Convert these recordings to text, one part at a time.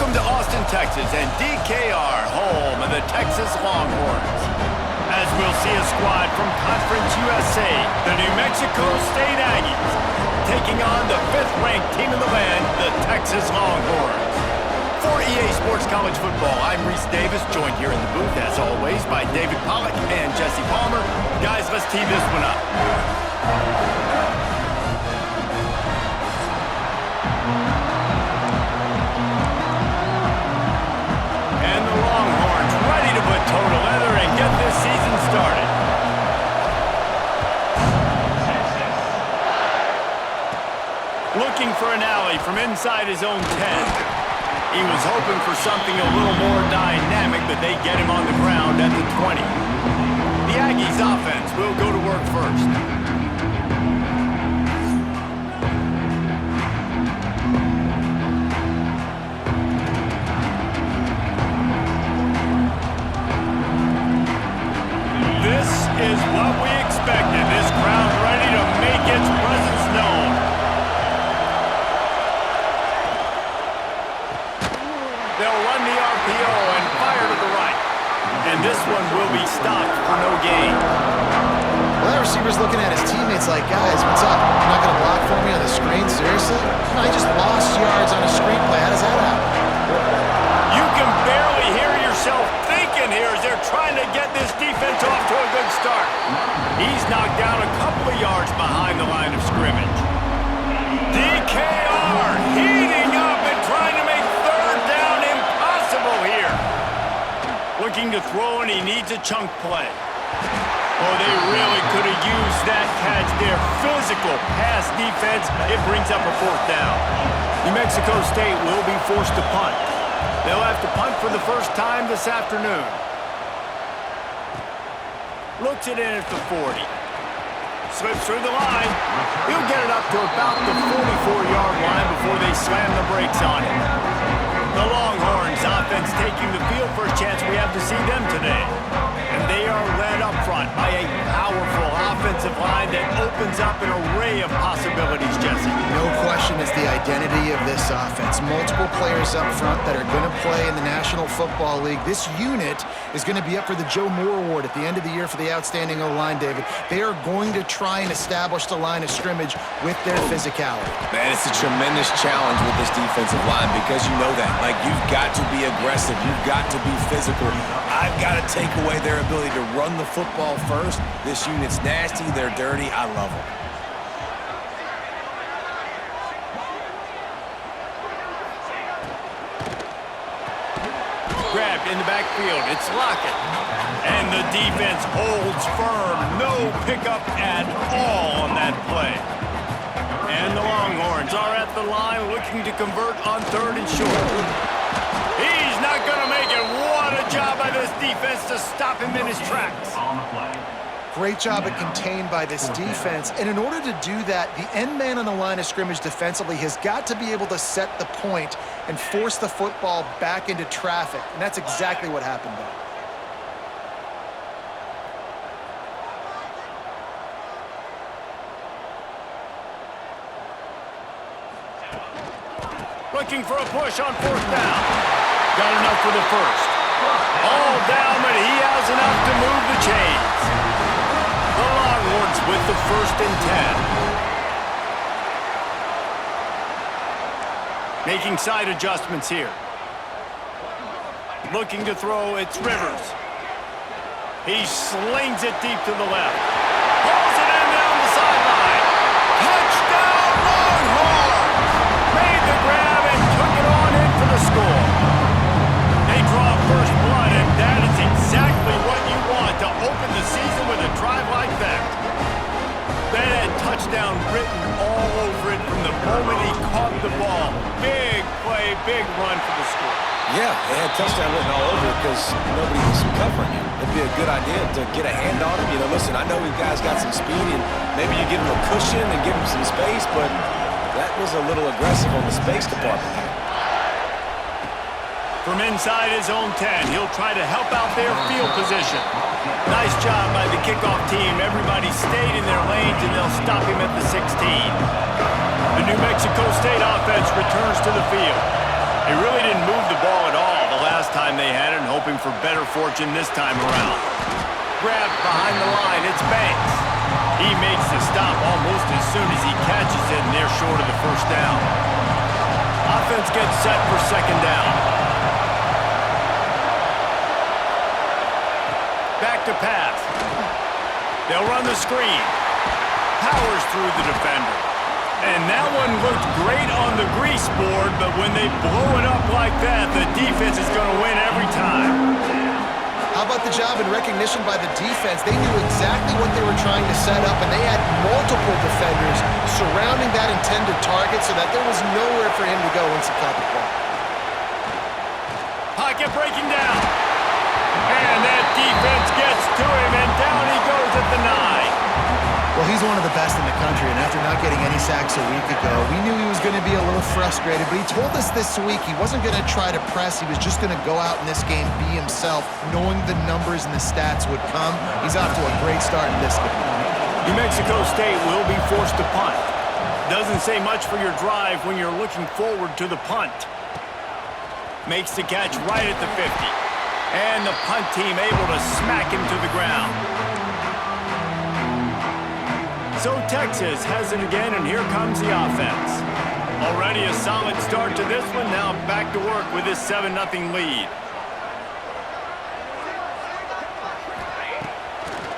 Welcome to Austin, Texas, and DKR, home of the Texas Longhorns. As we'll see a squad from Conference USA, the New Mexico State Aggies, taking on the 5th-ranked team in the land, the Texas Longhorns. For EA Sports College Football, I'm Reese Davis, joined here in the booth, as always, by David Pollack and Jesse Palmer. Guys, let's tee this one up. And the Longhorns ready to put toe to leather and get this season started. Looking for an alley from inside his own 10. He was hoping for something a little more dynamic, but they get him on the ground at the 20. The Aggies offense will go to work first. This is what we expected. This crowd ready to make its presence known. They'll run the RPO and fire to the right. And this one will be stopped for no gain. Well, that receiver's looking at his teammates like, guys, what's up? You're not going to block for me on the screen? Seriously? No, I just lost yards on a screenplay. How does that happen? You can barely hear yourself thinking here as they're trying to get this defense off to a good start. He's knocked down a couple of yards behind the line of scrimmage. DKR heating up and trying to make third down impossible here. Looking to throw, and he needs a chunk play. Oh, they really could have used that catch there. Physical pass defense. It brings up a 4th down. New Mexico State will be forced to punt. They'll have to punt for the first time this afternoon. Looks it in at the 40. Slips through the line. He'll get it up to about the 44-yard line before they slam the brakes on him. The Longhorns offense taking the field. First chance we have to see them today. And they are led up front by a powerful offensive line that opens up an array of possibilities, Jesse. No question it's the identity of this offense. Multiple players up front that are going to play in the National Football League. This unit is going to be up for the Joe Moore Award at the end of the year for the outstanding O-line, David. They are going to try and establish the line of scrimmage with their physicality. Man, it's a tremendous challenge with this defensive line because you know that. Like, you've got to be aggressive. You've got to be physical. I've got to take away their ability to run the football first. This unit's nasty. They're dirty. I love them. Grabbed in the backfield. It's Lockett. And the defense holds firm. No pickup at all on that play. And the Longhorns are at the line looking to convert on 3rd and short. He's not going to make it. What a job by this defense to stop him in his tracks. Great job at contained by this defense. And in order to do that, the end man on the line of scrimmage defensively has got to be able to set the point and force the football back into traffic. And that's exactly what happened there. Looking for a push on 4th down. Got enough for the first. All down, but he has enough to move the chains. The Longhorns with the 1st and 10. Making side adjustments here. Looking to throw, it's Rivers. He slings it deep to the left. Pulls it in down the sideline. Touchdown Longhorns! Made the grab and took it on in for the score. They draw first blood, and that is exactly what you want to open the season with a drive like that. That had touchdown written all over it from the moment he caught the ball. Big play, big run for the score. Yeah, they had touchdown written all over it because nobody was covering him. It'd be a good idea to get a hand on him. You know, listen, I know you guys got some speed, and maybe you give him a cushion and give him some space, but that was a little aggressive on the space department here. From inside his own 10, he'll try to help out their field position. Nice job by the kickoff team. Everybody stayed in their lanes, and they'll stop him at the 16. The New Mexico State offense returns to the field. He really didn't move the ball at all the last time they had it, and hoping for better fortune this time around. Grab behind the line, it's Banks. He makes the stop almost as soon as he catches it, and they're short of the first down. Offense gets set for second down. Back to pass. They'll run the screen. Powers through the defender. And that one looked great on the grease board, but when they blow it up like that, the defense is going to win every time. How about the job and recognition by the defense? They knew exactly what they were trying to set up, and they had multiple defenders surrounding that intended target so that there was nowhere for him to go once he caught the ball. Pocket breaking down. And that defense gets to him, and down he goes at the 9. Well, he's one of the best in the country, and after not getting any sacks a week ago, we knew he was going to be a little frustrated, but he told us this week he wasn't going to try to press. He was just going to go out in this game, be himself, knowing the numbers and the stats would come. He's off to a great start in this game. New Mexico State will be forced to punt. Doesn't say much for your drive when you're looking forward to the punt. Makes the catch right at the 50. And the punt team able to smack him to the ground. So Texas has it again, and here comes the offense. Already a solid start to this one. Now back to work with this 7-0 lead.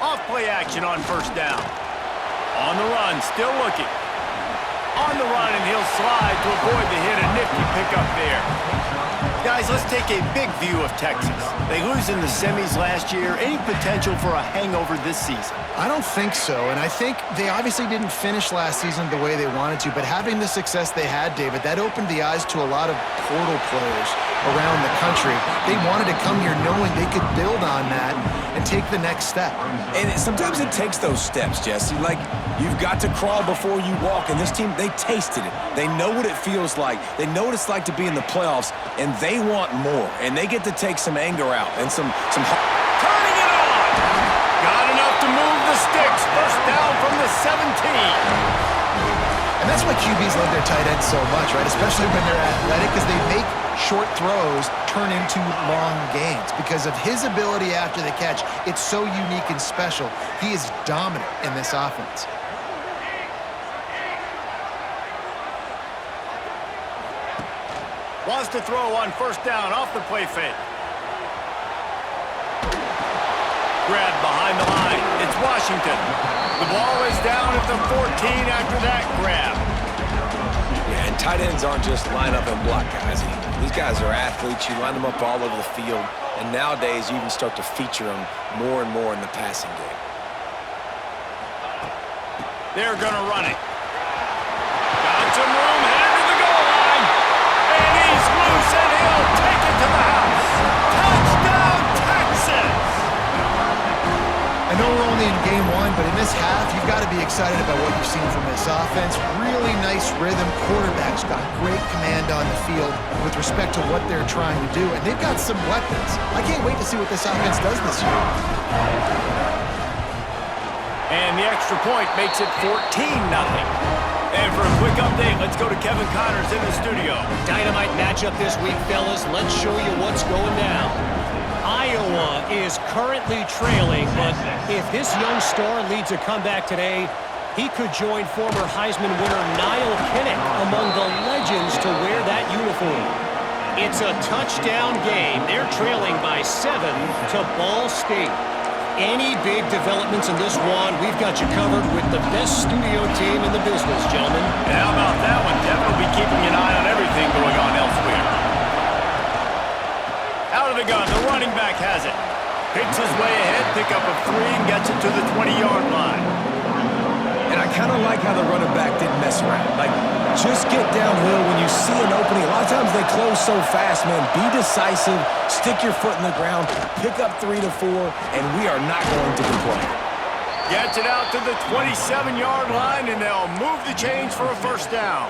Off play action on first down. On the run, still looking. On the run, and he'll slide to avoid the hit. A nifty pickup there. Guys, let's take a big view of Texas. They lose in the semis last year. Any potential for a hangover this season? I don't think so, and I think they obviously didn't finish last season the way they wanted to, but having the success they had, David, that opened the eyes to a lot of portal players around the country. They wanted to come here knowing they could build on that and take the next step. And sometimes it takes those steps, Jesse. Like, you've got to crawl before you walk, and this team, they tasted it. They know what it feels like. They know what it's like to be in the playoffs, and they want more, and they get to take some anger out and some turning it on! Got enough to move the sticks. First down from the 17. And that's why QBs love their tight ends so much, right? Especially when they're athletic, because they make short throws turn into long gains. Because of his ability after the catch, it's so unique and special. He is dominant in this offense. Wants to throw on first down off the play fake. Grab behind the line. It's Washington. The ball is down at the 14 after that grab. Yeah, and tight ends aren't just line up and block guys. These guys are athletes. You line them up all over the field. And nowadays, you even start to feature them more and more in the passing game. They're going to run it. Got some room, headed to the goal line. And he's loose, and he'll take it to the house. Touchdown, Texas! I know we're only in game one, but in this half, you've got to be excited about what you've seen from this offense. Really nice rhythm. Quarterback's got great command on the field with respect to what they're trying to do, and they've got some weapons. I can't wait to see what this offense does this year. And the extra point makes it 14-0. And for a quick update, let's go to Kevin Connors in the studio. Dynamite matchup this week, fellas. Let's show you what's going down. Iowa is currently trailing, but if this young star leads a comeback today, he could join former Heisman winner Niall Kinnick among the legends to wear that uniform. It's a touchdown game. They're trailing by 7 to Ball State. Any big developments in this one, we've got you covered with the best studio team in the business, gentlemen. And how about that one? Devin will be keeping an eye on everything going on elsewhere. Out of the gun, the running back has it. Picks his way ahead, pick up a 3, and gets it to the 20-yard line. And I kind of like how the running back didn't mess around. Like, just get downhill when you see an opening. A lot of times they close so fast, man. Be decisive, stick your foot in the ground, pick up 3 to 4, and we are not going to complain. Gets it out to the 27-yard line, and they'll move the chains for a first down.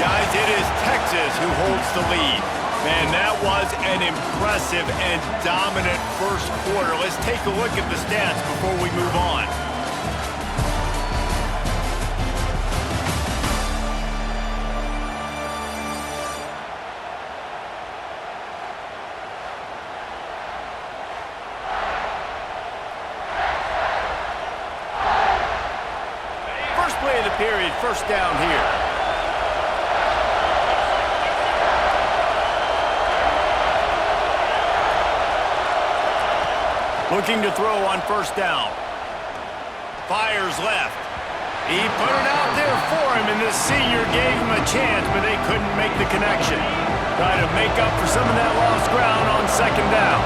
Guys, it is Texas who holds the lead. Man, that was an impressive and dominant first quarter. Let's take a look at the stats before we move on. play of the period. First down here. Looking to throw on first down. Fires left. He put it out there for him, and the senior gave him a chance, but they couldn't make the connection. Try to make up for some of that lost ground on second down.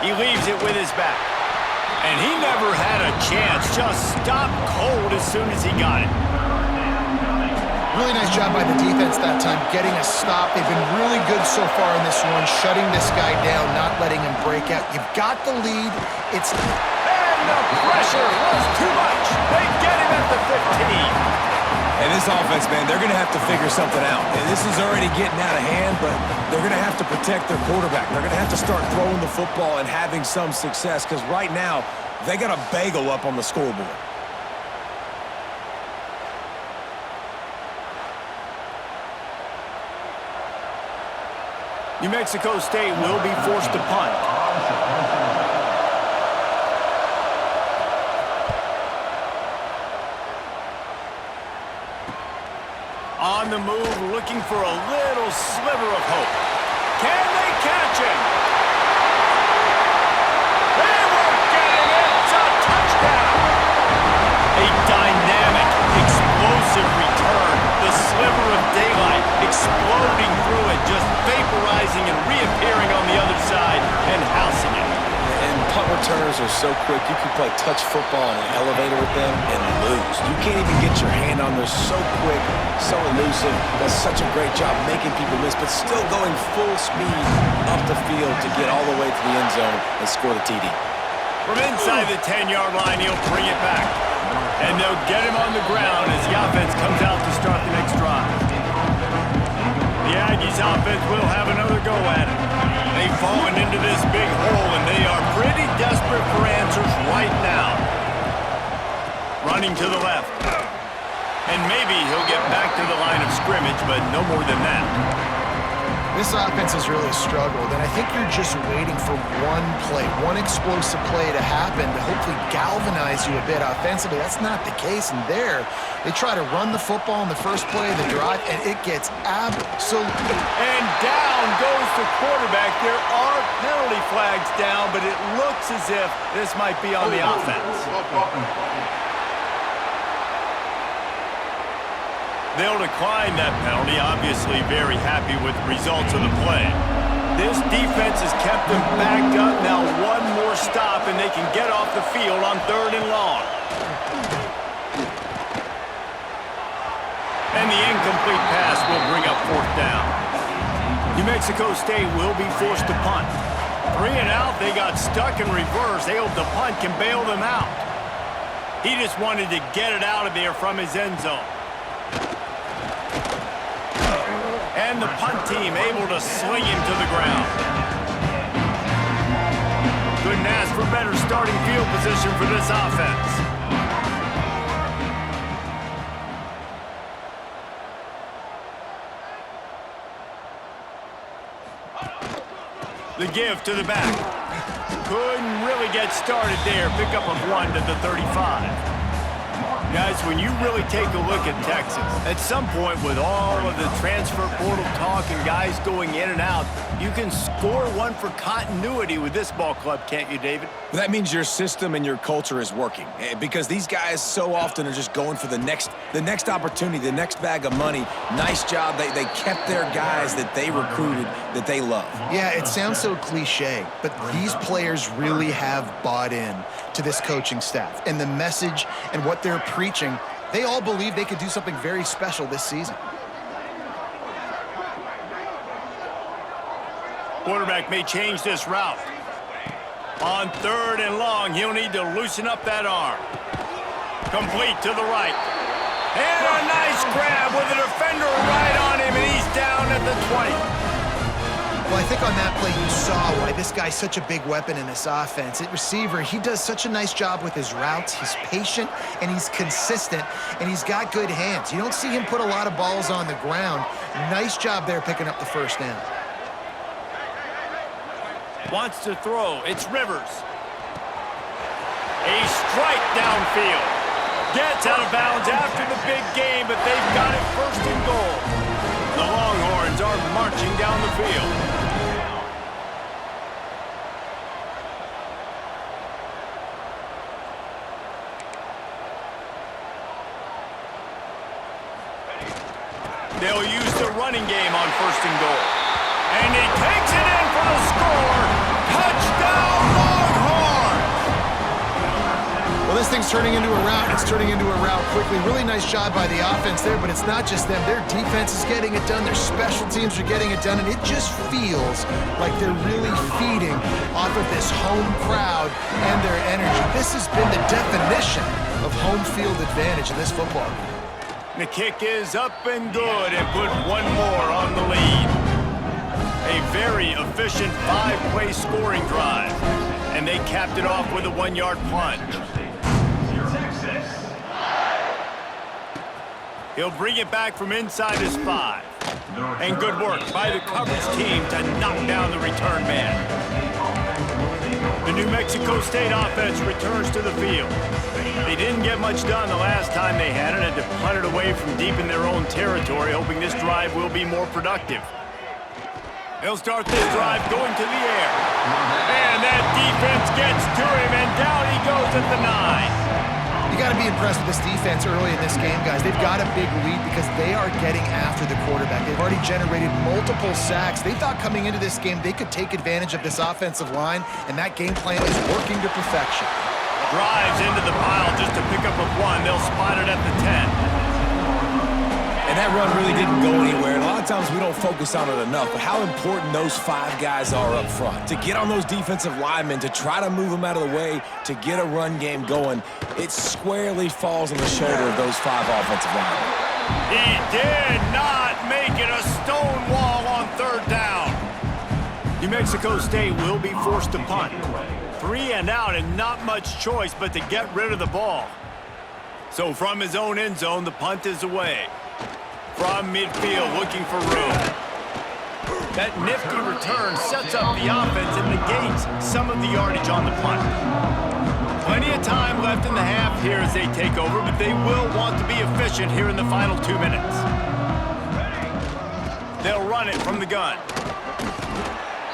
He leaves it with his back. And he never had a chance. Just stopped cold as soon as he got it. Really nice job by the defense that time, getting a stop. They've been really good so far in this one, shutting this guy down, not letting him break out. You've got the lead. And the pressure was too much. They get him at the 15. And this offense, man, they're going to have to figure something out. And this is already getting out of hand, but they're going to have to protect their quarterback. They're going to have to start throwing the football and having some success, because right now, they got a bagel up on the scoreboard. New Mexico State will be forced to punt. On the move, looking for a little sliver of hope. Can they catch him? They won't get him. It's a touchdown. A dynamic, explosive return. The sliver of daylight exploding through it, just vaporizing and reappearing on the other side and housing it. And punt returners are so quick. You can play touch football in an elevator with them and lose. You can't even get your hand on. They're so quick, so elusive. Does such a great job making people miss, but still going full speed up the field to get all the way to the end zone and score the TD. From inside the 10-yard line, he'll bring it back. And they'll get him on the ground as the offense comes out to start the next drive. The Aggies offense will have another go at it. They've fallen into this big hole, and they are pretty desperate for answers right now. Running to the left. And maybe he'll get back to the line of scrimmage, but no more than that. This offense has really struggled, and I think you're just waiting for one play, one explosive play to happen to hopefully galvanize you a bit offensively. That's not the case, and there, they try to run the football in the first play of the drive, and it gets absolutely... And down goes the quarterback. There are penalty flags down, but it looks as if this might be on the offense. They'll decline that penalty, obviously very happy with the results of the play. This defense has kept them backed up. Now one more stop, and they can get off the field on 3rd and long. And the incomplete pass will bring up 4th down. New Mexico State will be forced to punt. 3 and out, they got stuck in reverse. They hope the punt can bail them out. He just wanted to get it out of there from his end zone. And the punt team able to sling him to the ground. Couldn't ask for better starting field position for this offense. The give to the back. Couldn't really get started there. Pick up of 1 to the 35. Guys, when you really take a look at Texas, at some point with all of the transfer portal talk and guys going in and out, you can score one for continuity with this ball club, can't you, David? That means your system and your culture is working, because these guys so often are just going for the next opportunity, the next bag of money. Nice job. They kept their guys that they recruited, that they love. Yeah, it sounds so cliche, but these players really have bought in to this coaching staff and the message and what they're preaching. They all believe they could do something very special this season. Quarterback may change this route. On 3rd and long, he'll need to loosen up that arm. Complete to the right. And a nice grab with a defender right on him, and he's down at the 20. Well, I think on that play you saw why this guy's such a big weapon in this offense. At receiver, he does such a nice job with his routes. He's patient, and he's consistent, and he's got good hands. You don't see him put a lot of balls on the ground. Nice job there picking up the first down. Wants to throw. It's Rivers. A strike downfield. Gets out of bounds after the big game, but they've got it first and goal. The Longhorns are marching down the field. They'll use the running game on first and goal. And he takes it in for the score. Touchdown, Longhorns! Well, this thing's turning into a rout. It's turning into a rout quickly. Really nice job by the offense there, but it's not just them. Their defense is getting it done. Their special teams are getting it done, and it just feels like they're really feeding off of this home crowd and their energy. This has been the definition of home field advantage in this football game. The kick is up and good and put one more on the lead. A very efficient 5-play scoring drive. And they capped it off with a 1-yard plunge. He'll bring it back from inside his 5. And good work by the coverage team to knock down the return man. The New Mexico State offense returns to the field. They didn't get much done the last time they had it, had to punt it away from deep in their own territory, hoping this drive will be more productive. They'll start this drive going to the air. And that defense gets to him, and down he goes at the 9. You got to be impressed with this defense early in this game, guys. They've got a big lead because they are getting after the quarterback. They've already generated multiple sacks. They thought coming into this game they could take advantage of this offensive line, and that game plan is working to perfection. Drives into the pile just to pick up a 1. They'll spot it at the 10. And that run really didn't go anywhere. And a lot of times we don't focus on it enough, but how important those 5 guys are up front. To get on those defensive linemen, to try to move them out of the way, to get a run game going, it squarely falls on the shoulder of those 5 offensive linemen. He did not make it a stone wall on third down. New Mexico State will be forced to punt. 3 and out and not much choice but to get rid of the ball. So from his own end zone, the punt is away. From midfield, looking for room. That nifty return sets up the offense and negates some of the yardage on the punt. Plenty of time left in the half here as they take over, but they will want to be efficient here in the final 2 minutes. They'll run it from the gun.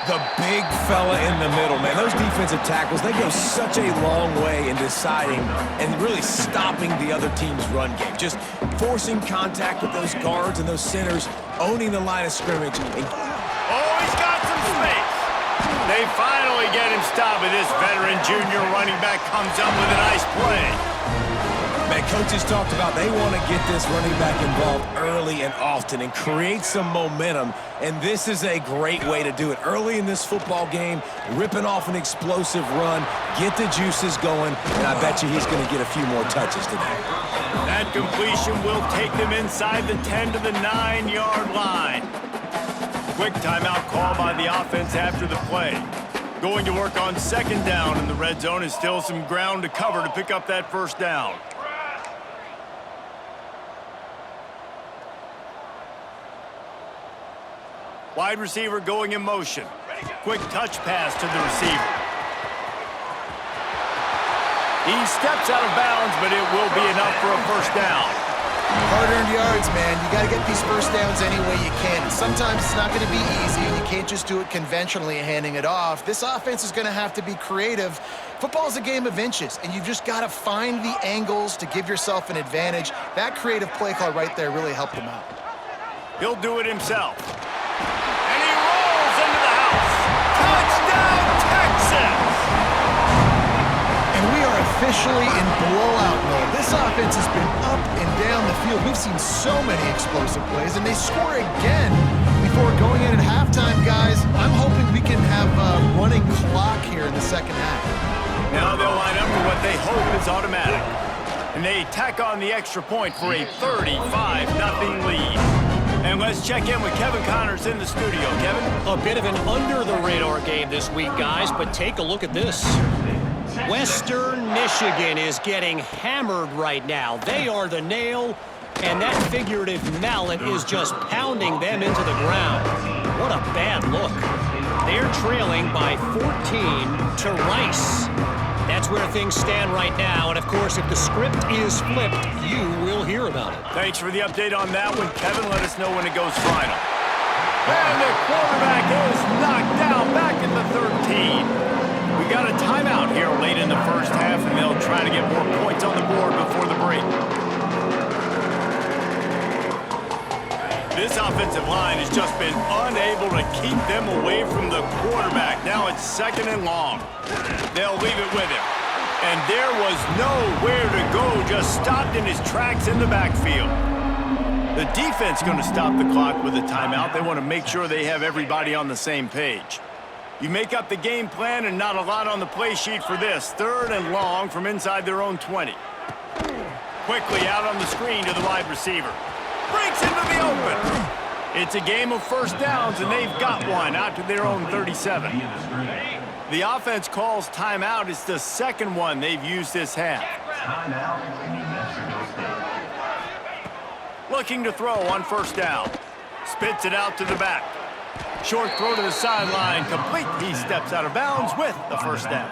The big fella in the middle, man. Those defensive tackles, they go such a long way in deciding and really stopping the other team's run game. Just forcing contact with those guards and those centers, owning the line of scrimmage. Oh, he's got some space. They finally get him stopped, but this veteran junior running back comes up with a nice play. Man, coaches talked about they want to get this running back involved early and often and create some momentum, and this is a great way to do it. Early in this football game, ripping off an explosive run, get the juices going, and I bet you he's going to get a few more touches today. That completion will take them inside the 10 to the 9-yard line. Quick timeout call by the offense after the play. Going to work on second down in the red zone is still some ground to cover to pick up that first down. Wide receiver going in motion. Quick touch pass to the receiver. He steps out of bounds, but it will be enough for a first down. Hard-earned yards, man. You got to get these first downs any way you can. And sometimes it's not going to be easy, and you can't just do it conventionally handing it off. This offense is going to have to be creative. Football is a game of inches, and you've just got to find the angles to give yourself an advantage. That creative play call right there really helped him out. He'll do it himself. And he rolls into the house. Touchdown, Texas! And we are officially in blowout mode. This offense has been up and down the field. We've seen so many explosive plays, and they score again before going in at halftime, guys. I'm hoping we can have a running clock here in the second half. Now they'll line up for what they hope is automatic. And they tack on the extra point for a 35-0 lead. And let's check in with Kevin Connors in the studio. Kevin? A bit of an under-the-radar game this week, guys, but take a look at this. Western Michigan is getting hammered right now. They are the nail, and that figurative mallet is just pounding them into the ground. What a bad look. They're trailing by 14 to Rice. That's where things stand right now. And, of course, if the script is flipped, you will hear about it. Thanks for the update on that one. Kevin, let us know when it goes final. And the quarterback is knocked down back at the 13. We got a timeout here late in the first half, and they'll try to get more points on the board before the break. This offensive line has just been unable to keep them away from the quarterback. Now it's 2nd and long. They'll leave it with him. And there was nowhere to go, just stopped in his tracks in the backfield. The defense going to stop the clock with a timeout. They want to make sure they have everybody on the same page. You make up the game plan and not a lot on the play sheet for this. 3rd and long from inside their own 20. Quickly out on the screen to the wide receiver. Breaks into the open. It's a game of first downs, and they've got one out to their own 37. The offense calls timeout. It's the 2nd one they've used this half. Looking to throw on 1st down. Spits it out to the back. Short throw to the sideline. Complete. He steps out of bounds with the 1st down.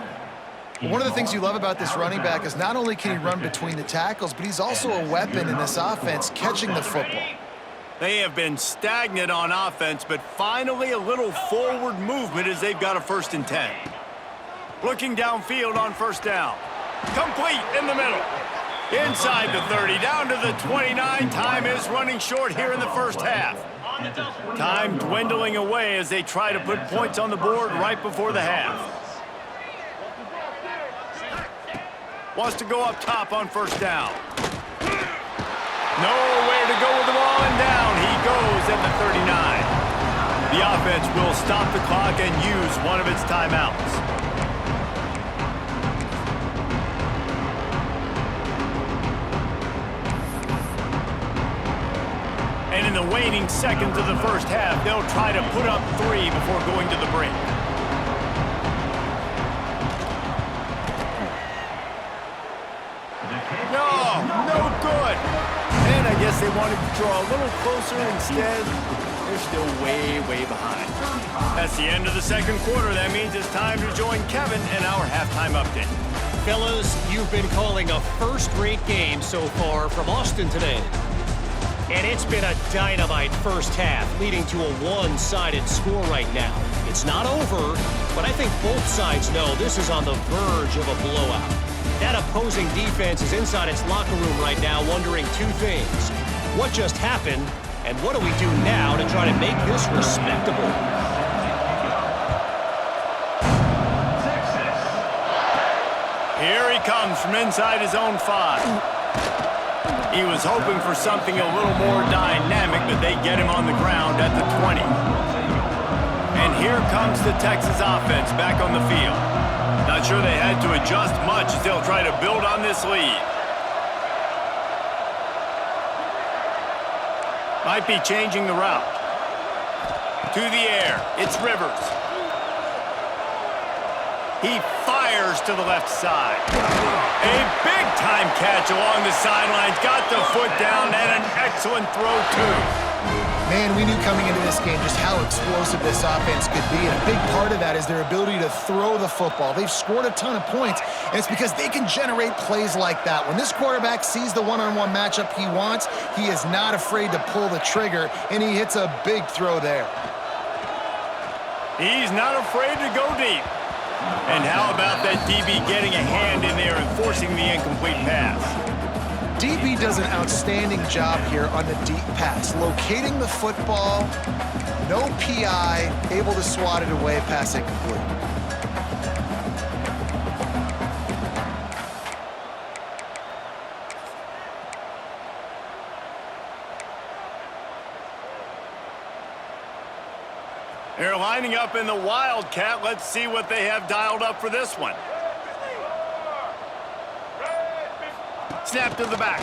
One of the things you love about this running back is not only can he run between the tackles, but he's also a weapon in this offense catching the football. They have been stagnant on offense, but finally a little forward movement as they've got a 1st and 10. Looking downfield on 1st down. Complete in the middle. Inside the 30, down to the 29. Time is running short here in the first half. Time dwindling away as they try to put points on the board right before the half. Wants to go up top on 1st down. Nowhere to go with the ball, and down he goes at the 39. The offense will stop the clock and use one of its timeouts. And in the waning seconds of the first half, they'll try to put up 3 before going to the break. No good. And I guess they wanted to draw a little closer instead. They're still way, way behind. That's the end of the 2nd quarter. That means it's time to join Kevin and our halftime update. Fellas, you've been calling a first-rate game so far from Austin today. And it's been a dynamite first half, leading to a one-sided score right now. It's not over, but I think both sides know this is on the verge of a blowout. That opposing defense is inside its locker room right now wondering 2 things. What just happened, and what do we do now to try to make this respectable? Here he comes from inside his own 5. He was hoping for something a little more dynamic, but they get him on the ground at the 20. And here comes the Texas offense back on the field. Not sure they had to adjust much as they'll try to build on this lead. Might be changing the route. To the air, it's Rivers. He fires to the left side. A big-time catch along the sidelines. Got the foot down and an excellent throw, too. Man, we knew coming into this game just how explosive this offense could be, and a big part of that is their ability to throw the football. They've scored a ton of points, and it's because they can generate plays like that. When this quarterback sees the one-on-one matchup he wants, he is not afraid to pull the trigger, and he hits a big throw there. He's not afraid to go deep. And how about that DB getting a hand in there and forcing the incomplete pass? DB does an outstanding job here on the deep pass, locating the football, no PI, able to swat it away, pass incomplete. They're lining up in the Wildcat. Let's see what they have dialed up for this one. Snap to the back.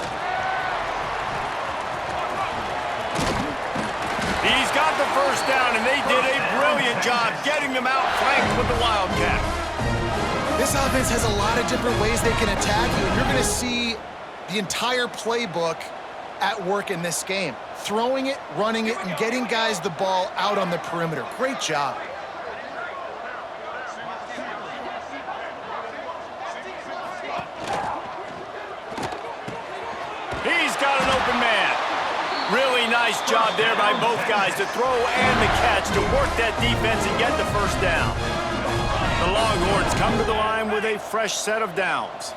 He's got the 1st down, and they did a brilliant job getting them out flanked with the Wildcat. This offense has a lot of different ways they can attack you, and you're going to see the entire playbook at work in this game. Throwing it, running it, and getting guys the ball out on the perimeter. Great job. Really nice job there by both guys to throw and the catch to work that defense and get the first down. The Longhorns come to the line with a fresh set of downs.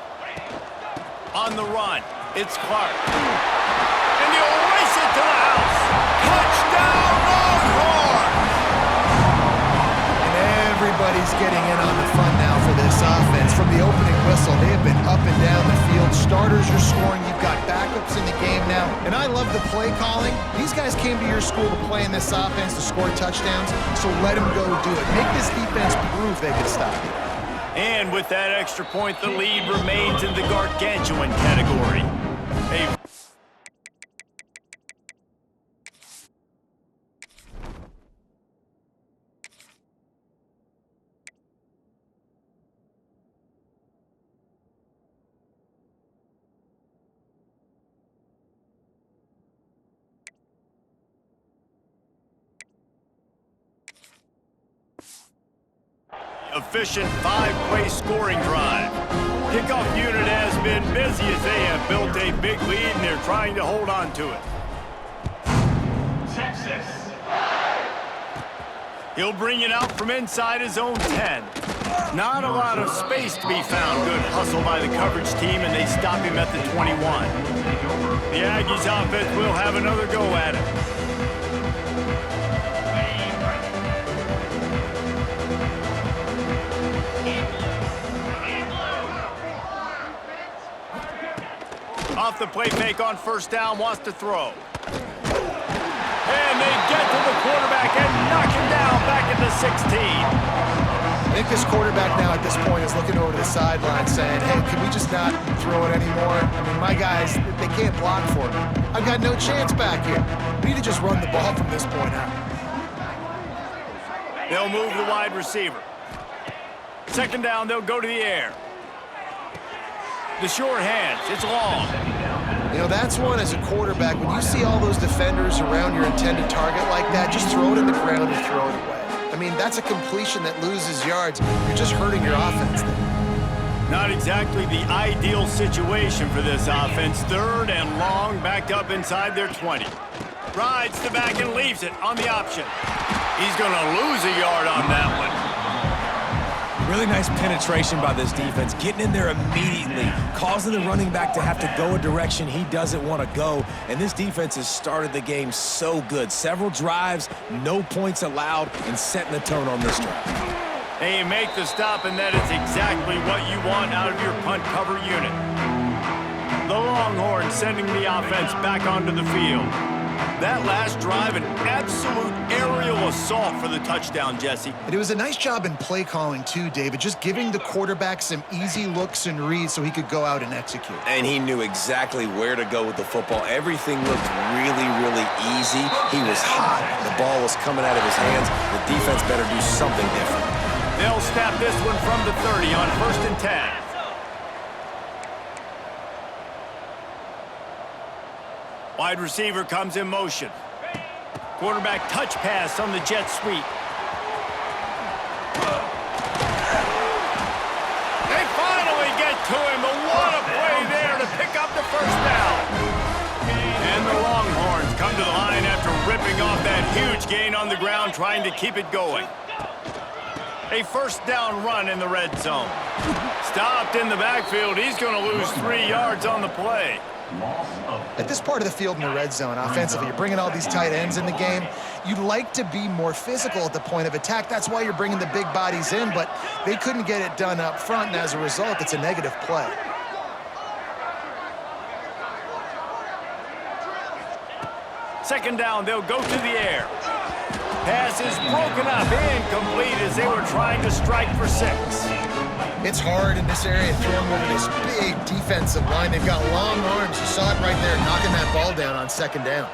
On the run, it's Clark. And he'll race it to the house. Touchdown, Longhorns! And everybody's getting in on the fun now for this offense. From the opening whistle, they have been up and down the field. Starters are scoring. You've got backups in the game now. And I love the play calling. These guys came to your school to play in this offense to score touchdowns, so let them go do it. Make this defense prove they can stop it. And with that extra point, the lead remains in the gargantuan category. A efficient 5-play scoring drive. Kickoff unit has been busy as they have built a big lead and they're trying to hold on to it. Texas. He'll bring it out from inside his own 10. Not a lot of space to be found. Good hustle by the coverage team and they stop him at the 21. The Aggies offense will have another go at it. Off the play fake on first down, wants to throw. And they get to the quarterback and knock him down back at the 16. I think this quarterback now at this point is looking over to the sideline saying, hey, can we just not throw it anymore? I mean, my guys, they can't block for me. I've got no chance back here. We need to just run the ball from this point out. They'll move the wide receiver. Second down, they'll go to the air. The short hands, it's long. You know, that's one as a quarterback. When you see all those defenders around your intended target like that, just throw it in the ground and throw it away. I mean, that's a completion that loses yards. You're just hurting your offense there. Not exactly the ideal situation for this offense. Third and long, backed up inside their 20. Rides the back and leaves it on the option. He's going to lose a yard on that one. Really nice penetration by this defense, getting in there immediately, causing the running back to have to go a direction he doesn't want to go. And this defense has started the game so good. Several drives, no points allowed, and setting the tone on this drive. And you make the stop, and that is exactly what you want out of your punt cover unit. The Longhorns sending the offense back onto the field. That last drive, an absolute aerial assault for the touchdown, Jesse. And it was a nice job in play calling too, David, just giving the quarterback some easy looks and reads so he could go out and execute. And he knew exactly where to go with the football. Everything looked really, really easy. He was hot. The ball was coming out of his hands. The defense better do something different. They'll snap this one from the 30 on 1st and 10. Wide receiver comes in motion. Quarterback touch pass on the jet sweep. They finally get to him, but what a play there to pick up the first down. And the Longhorns come to the line after ripping off that huge gain on the ground, trying to keep it going. A first down run in the red zone. Stopped in the backfield. He's going to lose 3 yards on the play. At this part of the field in the red zone, offensively, you're bringing all these tight ends in the game. You'd like to be more physical at the point of attack. That's why you're bringing the big bodies in, but they couldn't get it done up front, and as a result, it's a negative play. Second down, they'll go to the air. Pass is broken up, incomplete as they were trying to strike for 6. It's hard in this area throwing over this big defensive line. They've got long arms. You saw it right there, knocking that ball down on second down.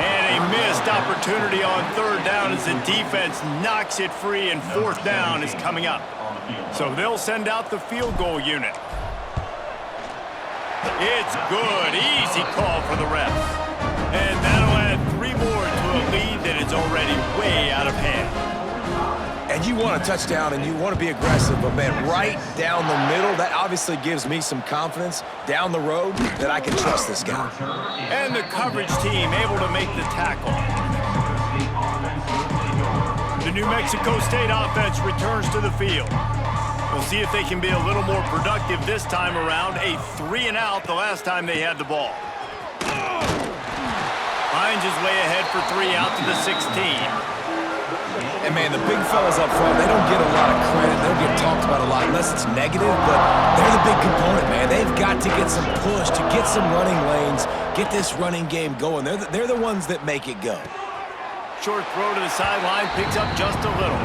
And a missed opportunity on third down as the defense knocks it free, and 4th down is coming up. So they'll send out the field goal unit. It's good. Easy call for the refs. And that'll add 3 more to a lead that is already way out of hand. And you want a touchdown and you want to be aggressive, but man, right down the middle, that obviously gives me some confidence down the road that I can trust this guy. And the coverage team able to make the tackle. The New Mexico State offense returns to the field. We'll see if they can be a little more productive this time around. A 3-and-out the last time they had the ball. Finds his way ahead for 3 out to the 16. And, man, the big fellas up front, they don't get a lot of credit. They don't get talked about a lot unless it's negative, but they're the big component, man. They've got to get some push, to get some running lanes, get this running game going. They're the ones that make it go. Short throw to the sideline, picks up just a little.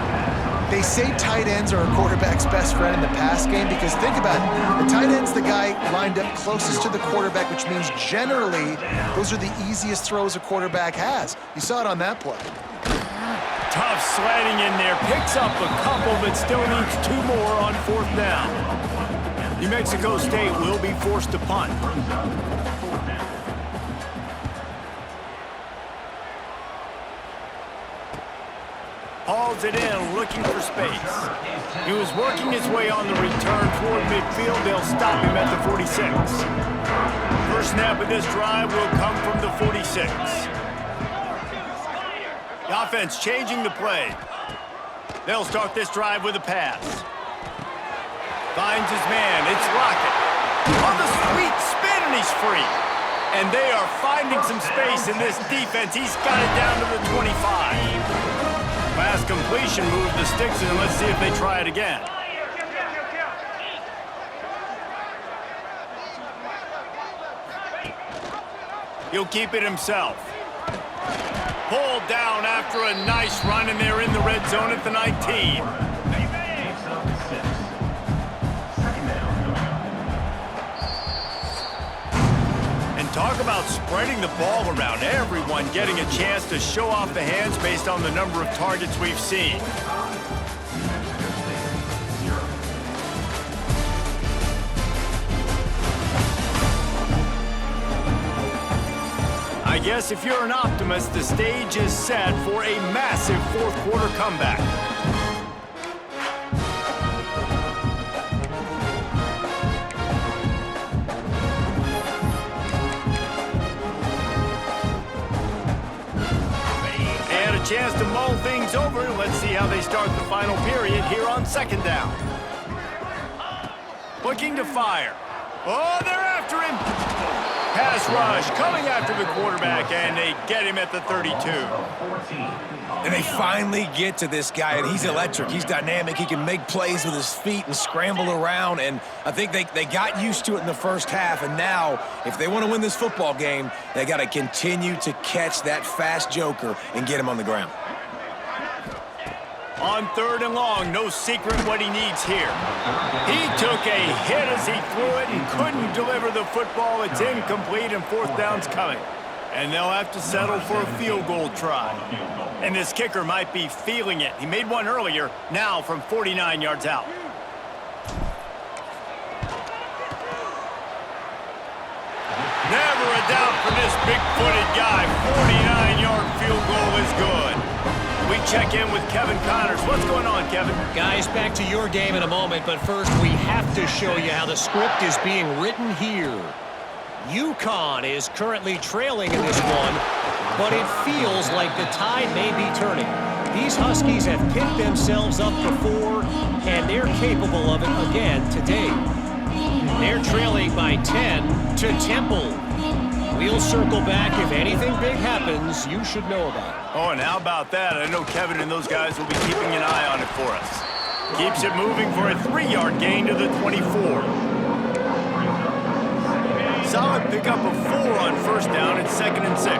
They say tight ends are a quarterback's best friend in the pass game because think about it. The tight end's the guy lined up closest to the quarterback, which means generally those are the easiest throws a quarterback has. You saw it on that play. Tough sledding in there, picks up a couple, but still needs 2 more on 4th down. New Mexico State will be forced to punt. Hauls it in, looking for space. He was working his way on the return toward midfield. They'll stop him at the 46. First snap of this drive will come from the 46. The offense changing the play. They'll start this drive with a pass. Finds his man. It's Lockett. On the sweet spin, and he's free. And they are finding some space in this defense. He's got it down to the 25. Pass completion moves the sticks, and let's see if they try it again. He'll keep it himself. Pulled down after a nice run, and they're in the red zone at the 19. And talk about spreading the ball around. Everyone getting a chance to show off the hands based on the number of targets we've seen. I guess if you're an optimist, the stage is set for a massive 4th quarter comeback. And a chance to mull things over. Let's see how they start the final period here on 2nd down. Looking to fire. Oh, they're after him. Pass rush coming after the quarterback, and they get him at the 32. And they finally get to this guy, and he's electric. He's dynamic. He can make plays with his feet and scramble around, and I think they got used to it in the first half, and now, if they want to win this football game, they got to continue to catch that fast joker and get him on the ground. On 3rd and long, no secret what he needs here. He took a hit as he threw it and couldn't deliver the football. It's incomplete, and 4th down's coming. And they'll have to settle for a field goal try. And this kicker might be feeling it. He made one earlier, now from 49 yards out. Never a doubt for this big-footed guy. 49-yard field goal is good. We check in with Kevin Connors. What's going on, Kevin? Guys, back to your game in a moment, but first we have to show you how the script is being written here. UConn is currently trailing in this one, but it feels like the tide may be turning. These Huskies have picked themselves up before, and they're capable of it again today. They're trailing by 10 to Temple. We'll circle back. If anything big happens, you should know about it. Oh, and how about that? I know Kevin and those guys will be keeping an eye on it for us. Keeps it moving for a 3-yard gain to the 24. Solid pickup of 4 on 1st down and 2nd and 6.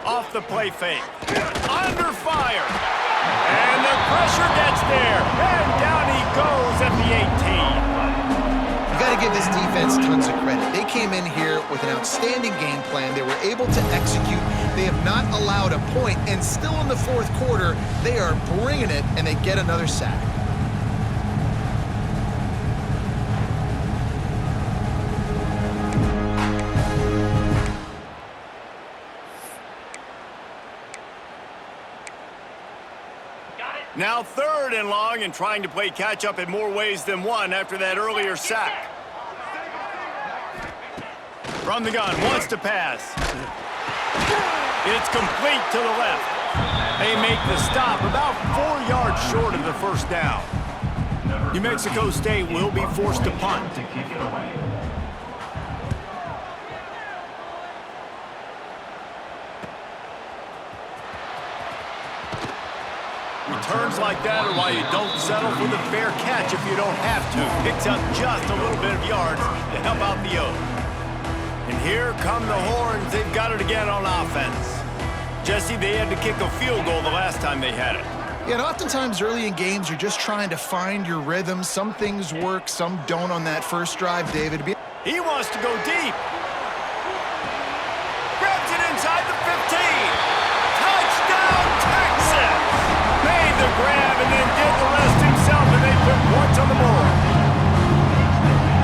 Off the play fake. Under fire. And the pressure gets there. And down he goes at the 18. You got to give this defense tons of credit. They came in here with an outstanding game plan. They were able to execute. They have not allowed a point, and still in the 4th quarter, they are bringing it, and they get another sack. Now 3rd and long and trying to play catch-up in more ways than one after that earlier sack. From the gun, wants to pass. It's complete to the left. They make the stop about 4 yards short of the first down. New Mexico State will be forced to punt. Returns like that are why you don't settle for the fair catch if you don't have to. Picks up just a little bit of yards to help out the O. And here come the horns. They've got it again on offense. Jesse, they had to kick a field goal the last time they had it. Yeah, and oftentimes early in games, you're just trying to find your rhythm. Some things work, some don't on that first drive, David. He wants to go deep. Grabs it inside the 15. Touchdown, Texas! Made the grab and then did the rest himself, and they put points on the board.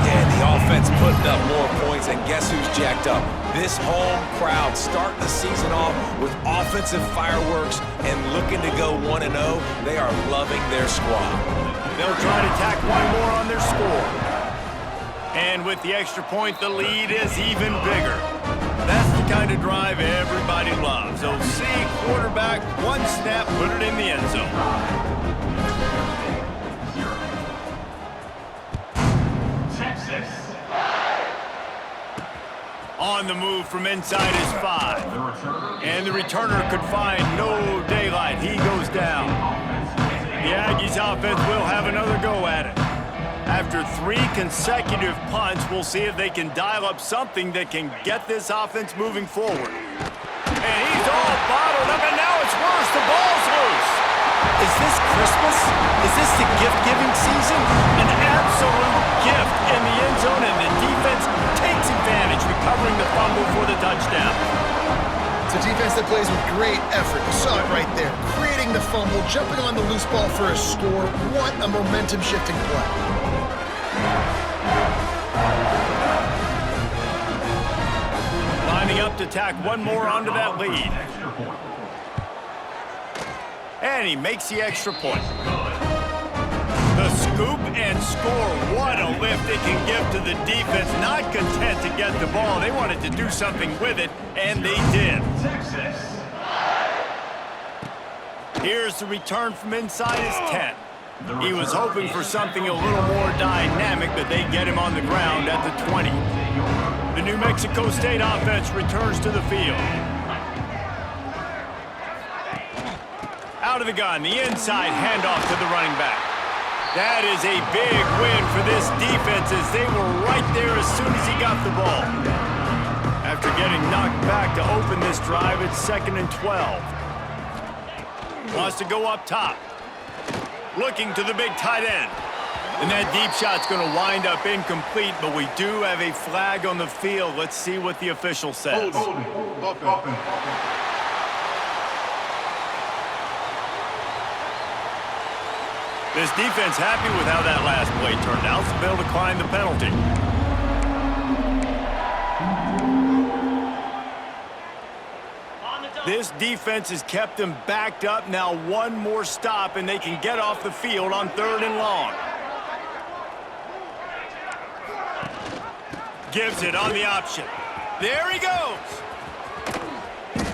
Yeah, the offense putting up more points, and guess who's jacked up? This home crowd starting the season off with offensive fireworks and looking to go 1-0. They are loving their squad. They'll try to tack one more on their score. And with the extra point, the lead is even bigger. That's the kind of drive everybody loves. OC, quarterback, one snap, put it in the end zone. On the move from inside his 5. And the returner could find no daylight. He goes down. The Aggies offense will have another go at it. After 3 consecutive punts, we'll see if they can dial up something that can get this offense moving forward. And he's all bottled up, and now it's worse. The ball's loose. Is this Christmas? Is this the gift-giving season? An absolute gift in the end zone, and the defense takes advantage, recovering the fumble for the touchdown. It's a defense that plays with great effort. You saw it right there. Creating the fumble, jumping on the loose ball for a score. What a momentum-shifting play. Lining up to tack one more onto that lead. And he makes the extra point. The scoop and score. What a lift it can give to the defense. Not content to get the ball. They wanted to do something with it, and they did. Here's the return from inside his 10. He was hoping for something a little more dynamic, but they get him on the ground at the 20. The New Mexico State offense returns to the field. Out of the gun, the inside handoff to the running back. That is a big win for this defense as they were right there as soon as he got the ball. After getting knocked back to open this drive, it's 2nd and 12. Wants to go up top. Looking to the big tight end. And that deep shot's going to wind up incomplete, but we do have a flag on the field. Let's see what the official says. This defense happy with how that last play turned out, so they'll decline the penalty. This defense has kept them backed up. Now one more stop, and they can get off the field on 3rd and long. Gives it on the option. There he goes.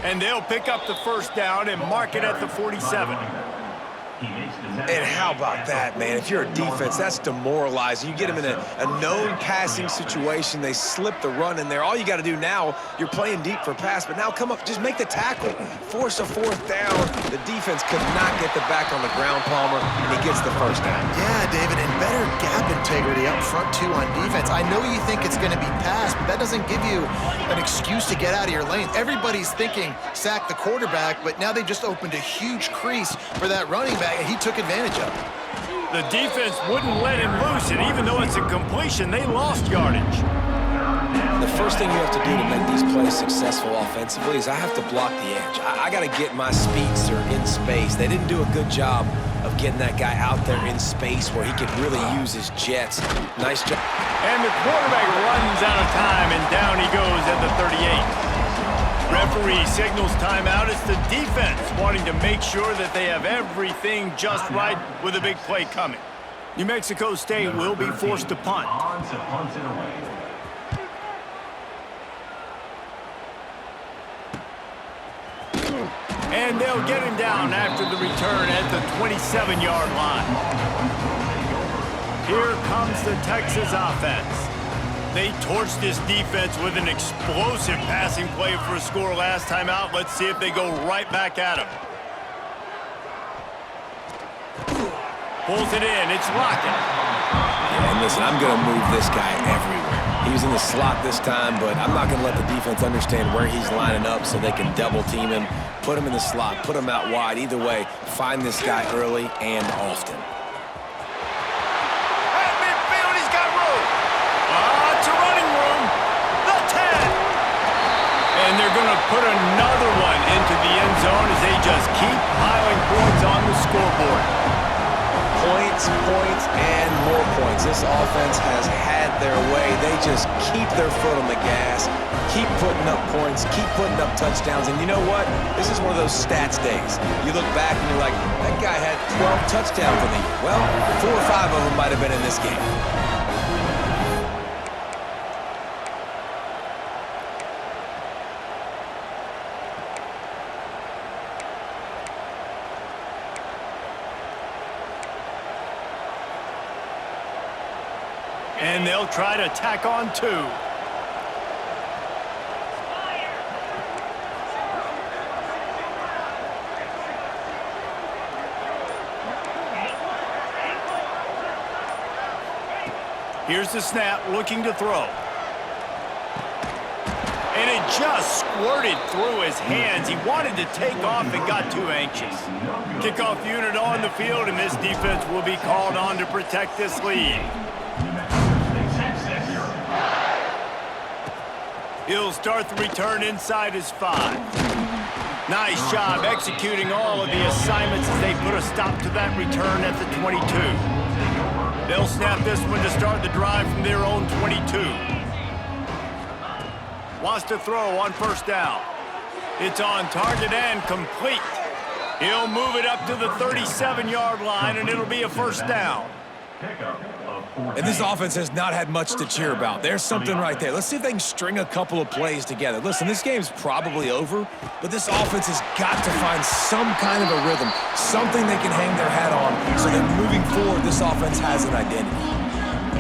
And they'll pick up the first down and mark it at the 47. And how about that, man? If you're a defense, that's demoralizing. You get them in a known passing situation. They slip the run in there. All you got to do now, you're playing deep for pass, but now come up, just make the tackle. Force a 4th down. The defense could not get the back on the ground, Palmer, and he gets the first down. Yeah, David, and better gap integrity up front, too, on defense. I know you think it's going to be pass, but that doesn't give you an excuse to get out of your lane. Everybody's thinking sack the quarterback, but now they just opened a huge crease for that running back, and he took advantage of it. The defense wouldn't let him loose, and even though it's a completion, they lost yardage. The first thing you have to do to make these plays successful offensively is I have to block the edge. I got to get my speedster in space. They didn't do a good job of getting that guy out there in space where he could really use his jets. Nice job. And the quarterback runs out of time, and down he goes at the 38. Referee signals timeout. It's the defense wanting to make sure that they have everything just right with a big play coming. New Mexico State will be forced to punt. And they'll get him down after the return at the 27-yard line. Here comes the Texas offense. They torched this defense with an explosive passing play for a score last time out. Let's see if they go right back at him. Pulls it in. It's Lockett. Yeah, and listen, I'm going to move this guy everywhere. He was in the slot this time, but I'm not going to let the defense understand where he's lining up so they can double team him, put him in the slot, put him out wide. Either way, find this guy early and often. At midfield, he's got room. It's a running room. The 10. And they're going to put another one into the end zone as they just keep piling points on the scoreboard. Points, points, and more points. This offense has had their way. They just keep their foot on the gas, keep putting up points, keep putting up touchdowns. And you know what? This is one of those stats days. You look back and you're like, that guy had 12 touchdowns in the year. Well, 4 or 5 of them might have been in this game. And they'll try to tack on 2. Here's the snap, looking to throw. And it just squirted through his hands. He wanted to take off and got too anxious. Kickoff unit on the field, and this defense will be called on to protect this lead. He'll start the return inside his 5. Nice job executing all of the assignments as they put a stop to that return at the 22. They'll snap this one to start the drive from their own 22. Wants to throw on first down. It's on target and complete. He'll move it up to the 37-yard line, and it'll be a first down. And this offense has not had much to cheer about. There's something right there. Let's see if they can string a couple of plays together. Listen, this game's probably over, but this offense has got to find some kind of a rhythm, something they can hang their hat on so that moving forward, this offense has an identity.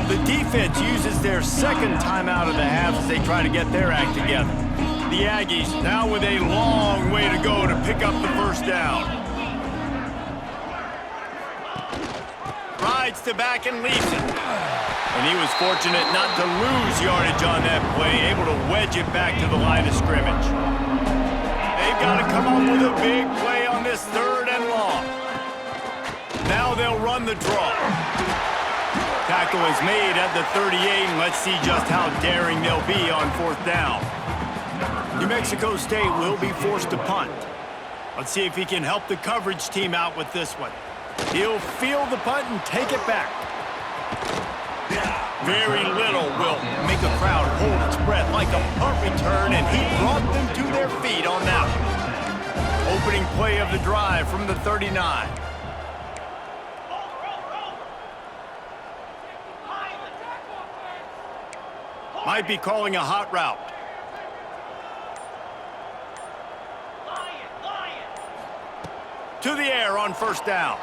The defense uses their second timeout of the half as they try to get their act together. The Aggies now with a long way to go to pick up the first down. Rides to back and leaves it. And he was fortunate not to lose yardage on that play, able to wedge it back to the line of scrimmage. They've got to come up with a big play on this 3rd and long. Now they'll run the draw. Tackle is made at the 38, and let's see just how daring they'll be on 4th down. New Mexico State will be forced to punt. Let's see if he can help the coverage team out with this one. He'll field the punt and take it back. Very little will make a crowd hold its breath like a punt return, and he brought them to their feet on that one. Opening play of the drive from the 39. Might be calling a hot route. To the air on first down.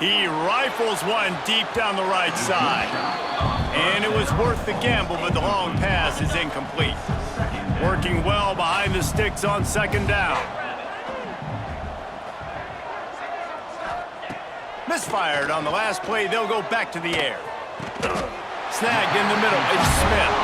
He rifles one deep down the right side. And it was worth the gamble, but the long pass is incomplete. Working well behind the sticks on 2nd down. Misfired on the last play. They'll go back to the air. Snagged in the middle. It's Smith.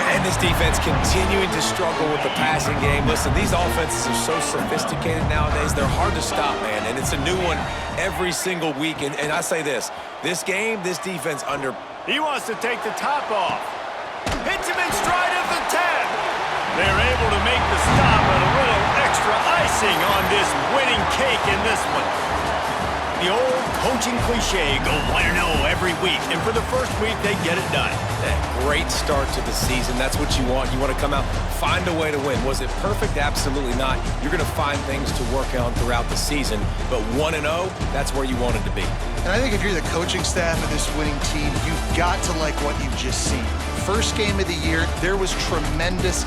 And this defense continuing to struggle with the passing game. Listen, these offenses are so sophisticated nowadays. They're hard to stop, man. And it's a new one every single week. And I say this game, this defense under... He wants to take the top off. Hits him in stride at the 10. They're able to make the stop, and a little extra icing on this winning cake in this one. The old coaching cliche, go 1-0 every week. And for the first week, they get it done. Great start to the season. That's what you want. You want to come out, find a way to win. Was it perfect? Absolutely not. You're going to find things to work on throughout the season. But 1-0, that's where you wanted to be. And I think if you're the coaching staff of this winning team, you've got to like what you've just seen. First game of the year, there was tremendous